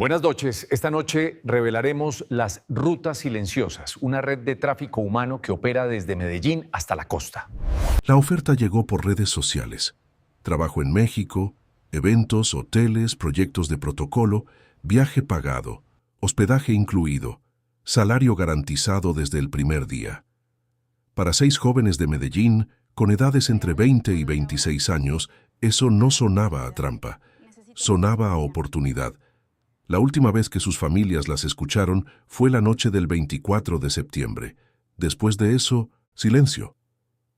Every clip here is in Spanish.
Buenas noches. Esta noche revelaremos las Rutas Silenciosas, una red de tráfico humano que opera desde Medellín hasta la costa. La oferta llegó por redes sociales. Trabajo en México, eventos, hoteles, proyectos de protocolo, viaje pagado, hospedaje incluido, salario garantizado desde el primer día. Para 6 jóvenes de Medellín, con edades entre 20 y 26 años, eso no sonaba a trampa, sonaba a oportunidad. La última vez que sus familias las escucharon fue la noche del 24 de septiembre. Después de eso, silencio.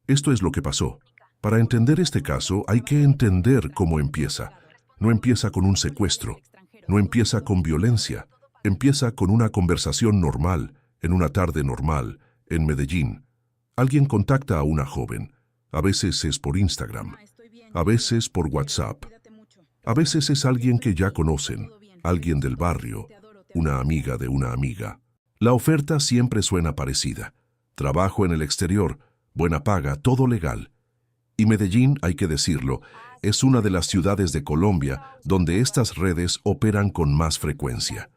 Esto es lo que pasó. Para entender este caso hay que entender cómo empieza. No empieza con un secuestro, no empieza con violencia, empieza con una conversación normal, en una tarde normal, en Medellín. Alguien contacta a una joven. A veces es por Instagram, a veces por WhatsApp. A veces es alguien que ya conocen, alguien del barrio, una amiga de una amiga. La oferta siempre suena parecida. Trabajo en el exterior, buena paga, todo legal. Y Medellín, hay que decirlo, es una de las ciudades de Colombia donde estas redes operan con más frecuencia.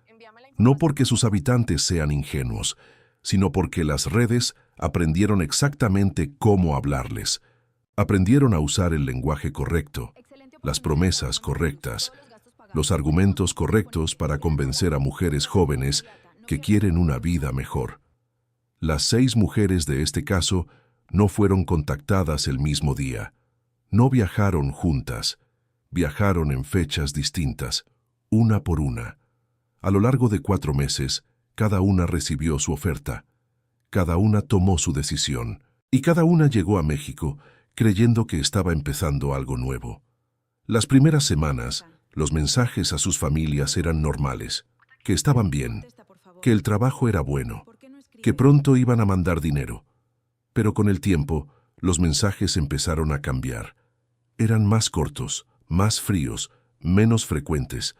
No porque sus habitantes sean ingenuos, sino porque las redes aprendieron exactamente cómo hablarles. Aprendieron a usar el lenguaje correcto, las promesas correctas, los argumentos correctos para convencer a mujeres jóvenes que quieren una vida mejor. Las 6 mujeres de este caso no fueron contactadas el mismo día. No viajaron juntas, viajaron en fechas distintas, una por una. A lo largo de 4 meses, cada una recibió su oferta, cada una tomó su decisión, y cada una llegó a México creyendo que estaba empezando algo nuevo. Las primeras semanas, los mensajes a sus familias eran normales, que estaban bien, que el trabajo era bueno, que pronto iban a mandar dinero. Pero con el tiempo, los mensajes empezaron a cambiar. Eran más cortos, más fríos, menos frecuentes,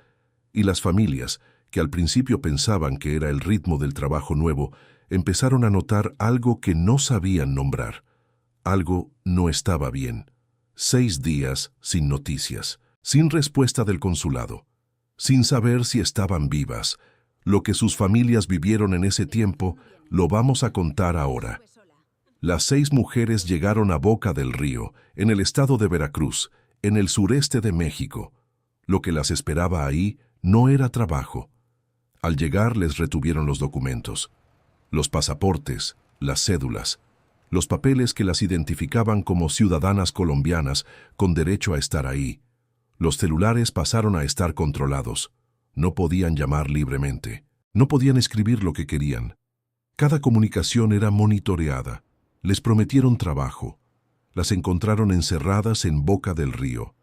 y las familias, que al principio pensaban que era el ritmo del trabajo nuevo, empezaron a notar algo que no sabían nombrar. Algo no estaba bien. 6 días sin noticias, sin respuesta del consulado, sin saber si estaban vivas. Lo que sus familias vivieron en ese tiempo, lo vamos a contar ahora. Las 6 mujeres llegaron a Boca del Río, en el estado de Veracruz, en el sureste de México. Lo que las esperaba ahí no era trabajo. Al llegar les retuvieron los documentos, los pasaportes, las cédulas, los papeles que las identificaban como ciudadanas colombianas con derecho a estar ahí. Los celulares pasaron a estar controlados. No podían llamar libremente. No podían escribir lo que querían. Cada comunicación era monitoreada. Les prometieron trabajo. Las encontraron encerradas en Boca del Río.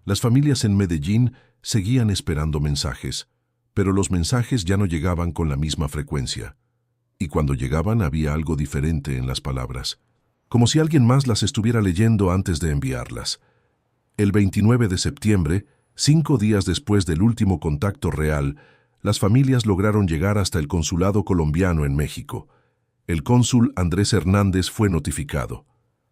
Las familias en Medellín seguían esperando mensajes, pero los mensajes ya no llegaban con la misma frecuencia. Y cuando llegaban había algo diferente en las palabras, como si alguien más las estuviera leyendo antes de enviarlas. El 29 de septiembre, 5 días después del último contacto real, las familias lograron llegar hasta el consulado colombiano en México. El cónsul Andrés Hernández fue notificado.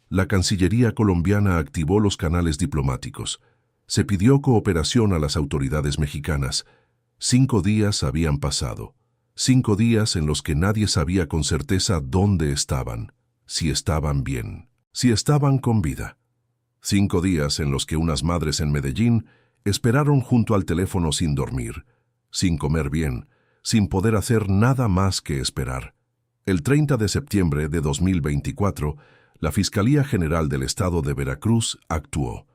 La Cancillería colombiana activó los canales diplomáticos. Se pidió cooperación a las autoridades mexicanas. 5 días habían pasado. 5 días en los que nadie sabía con certeza dónde estaban, si estaban bien, si estaban con vida. 5 días en los que unas madres en Medellín esperaron junto al teléfono sin dormir, sin comer bien, sin poder hacer nada más que esperar. El 30 de septiembre de 2024, la Fiscalía General del Estado de Veracruz actuó.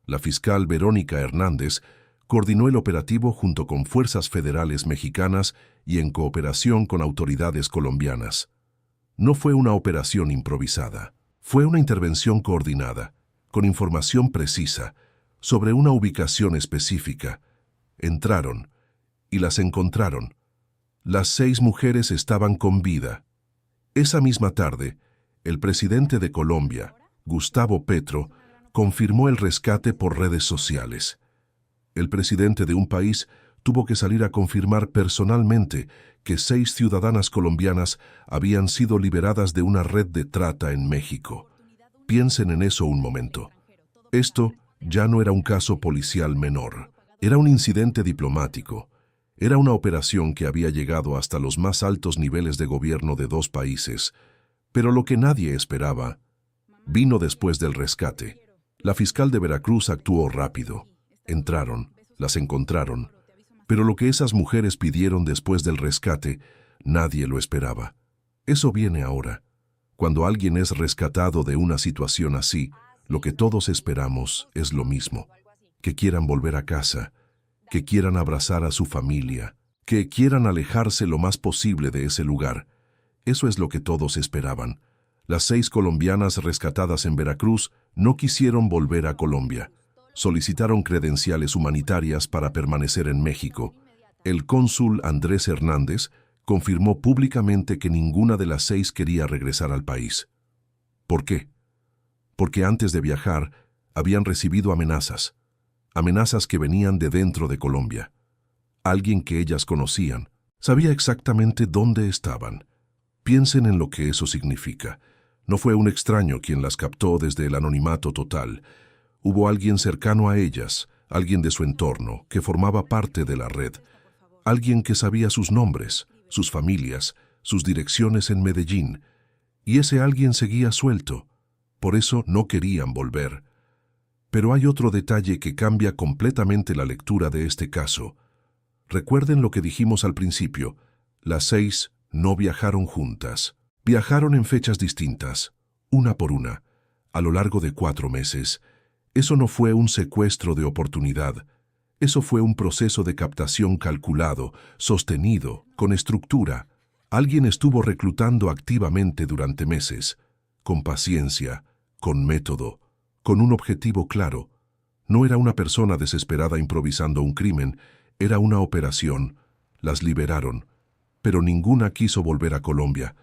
La fiscal Verónica Hernández coordinó el operativo junto con fuerzas federales mexicanas y en cooperación con autoridades colombianas. No fue una operación improvisada, fue una intervención coordinada, con información precisa, sobre una ubicación específica. Entraron y las encontraron. Las 6 mujeres estaban con vida. Esa misma tarde, el presidente de Colombia, Gustavo Petro, confirmó el rescate por redes sociales. El presidente de un país tuvo que salir a confirmar personalmente que 6 ciudadanas colombianas habían sido liberadas de una red de trata en México. Piensen en eso un momento. Esto ya no era un caso policial menor, era un incidente diplomático. Era una operación que había llegado hasta los más altos niveles de gobierno de dos países, pero lo que nadie esperaba vino después del rescate. La fiscal de Veracruz actuó rápido. Entraron, las encontraron, pero lo que esas mujeres pidieron después del rescate, nadie lo esperaba. Eso viene ahora. Cuando alguien es rescatado de una situación así, lo que todos esperamos es lo mismo: que quieran volver a casa, que quieran abrazar a su familia, que quieran alejarse lo más posible de ese lugar. Eso es lo que todos esperaban. Las 6 colombianas rescatadas en Veracruz no quisieron volver a Colombia. Solicitaron credenciales humanitarias para permanecer en México. El cónsul Andrés Hernández confirmó públicamente que ninguna de las 6 quería regresar al país. ¿Por qué? Porque antes de viajar habían recibido amenazas que venían de dentro de Colombia. Alguien que ellas conocían sabía exactamente dónde estaban. Piensen en lo que eso significa. No fue un extraño quien las captó desde el anonimato total. Hubo alguien cercano a ellas, alguien de su entorno, que formaba parte de la red, alguien que sabía sus nombres, sus familias, sus direcciones en Medellín, y ese alguien seguía suelto. Por eso no querían volver. Pero hay otro detalle que cambia completamente la lectura de este caso. Recuerden lo que dijimos al principio: las 6 no viajaron juntas. Viajaron en fechas distintas, una por una, a lo largo de 4 meses. Eso no fue un secuestro de oportunidad. Eso fue un proceso de captación calculado, sostenido, con estructura. Alguien estuvo reclutando activamente durante meses, con paciencia, con método, con un objetivo claro. No era una persona desesperada improvisando un crimen, era una operación. Las liberaron, pero ninguna quiso volver a Colombia.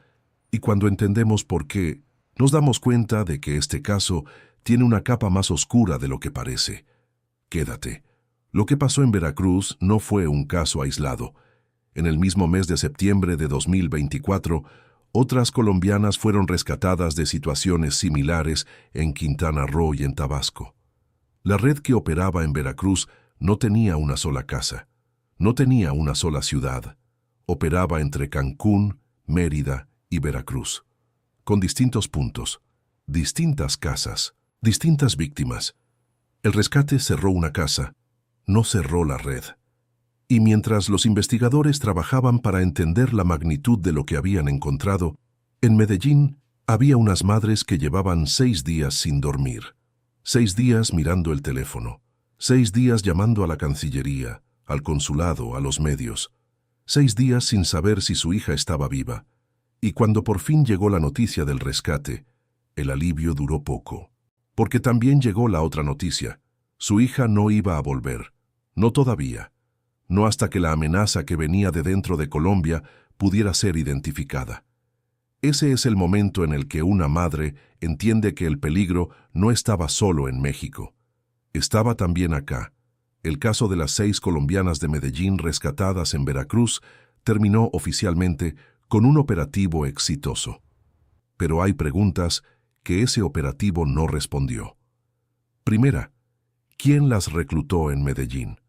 Y cuando entendemos por qué, nos damos cuenta de que este caso tiene una capa más oscura de lo que parece. Quédate. Lo que pasó en Veracruz no fue un caso aislado. En el mismo mes de septiembre de 2024, otras colombianas fueron rescatadas de situaciones similares en Quintana Roo y en Tabasco. La red que operaba en Veracruz no tenía una sola casa, no tenía una sola ciudad. Operaba entre Cancún, Mérida y Veracruz, con distintos puntos, distintas casas, distintas víctimas. El rescate cerró una casa, no cerró la red. Y mientras los investigadores trabajaban para entender la magnitud de lo que habían encontrado, en Medellín había unas madres que llevaban 6 días sin dormir, 6 días mirando el teléfono, 6 días llamando a la Cancillería, al consulado, a los medios, 6 días sin saber si su hija estaba viva. Y cuando por fin llegó la noticia del rescate, el alivio duró poco. Porque también llegó la otra noticia: su hija no iba a volver. No todavía. No hasta que la amenaza que venía de dentro de Colombia pudiera ser identificada. Ese es el momento en el que una madre entiende que el peligro no estaba solo en México. Estaba también acá. El caso de las 6 colombianas de Medellín rescatadas en Veracruz terminó oficialmente con un operativo exitoso. Pero hay preguntas que ese operativo no respondió. Primera, ¿quién las reclutó en Medellín?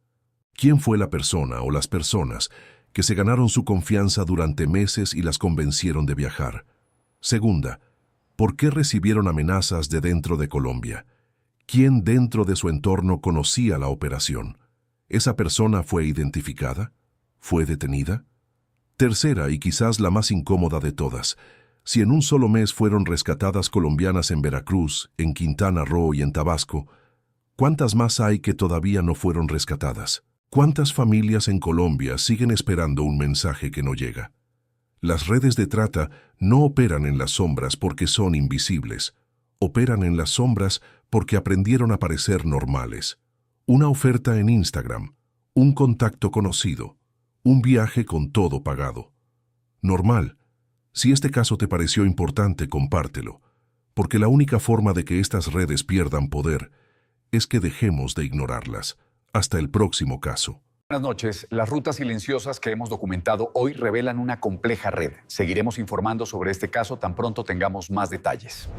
¿Quién fue la persona o las personas que se ganaron su confianza durante meses y las convencieron de viajar? Segunda, ¿por qué recibieron amenazas de dentro de Colombia? ¿Quién dentro de su entorno conocía la operación? ¿Esa persona fue identificada? ¿Fue detenida? Tercera, y quizás la más incómoda de todas: si en un solo mes fueron rescatadas colombianas en Veracruz, en Quintana Roo y en Tabasco, ¿cuántas más hay que todavía no fueron rescatadas? ¿Cuántas familias en Colombia siguen esperando un mensaje que no llega? Las redes de trata no operan en las sombras porque son invisibles. Operan en las sombras porque aprendieron a parecer normales. Una oferta en Instagram, un contacto conocido, un viaje con todo pagado. Normal. Si este caso te pareció importante, compártelo, porque la única forma de que estas redes pierdan poder es que dejemos de ignorarlas. Hasta el próximo caso. Buenas noches. Las rutas silenciosas que hemos documentado hoy revelan una compleja red. Seguiremos informando sobre este caso tan pronto tengamos más detalles.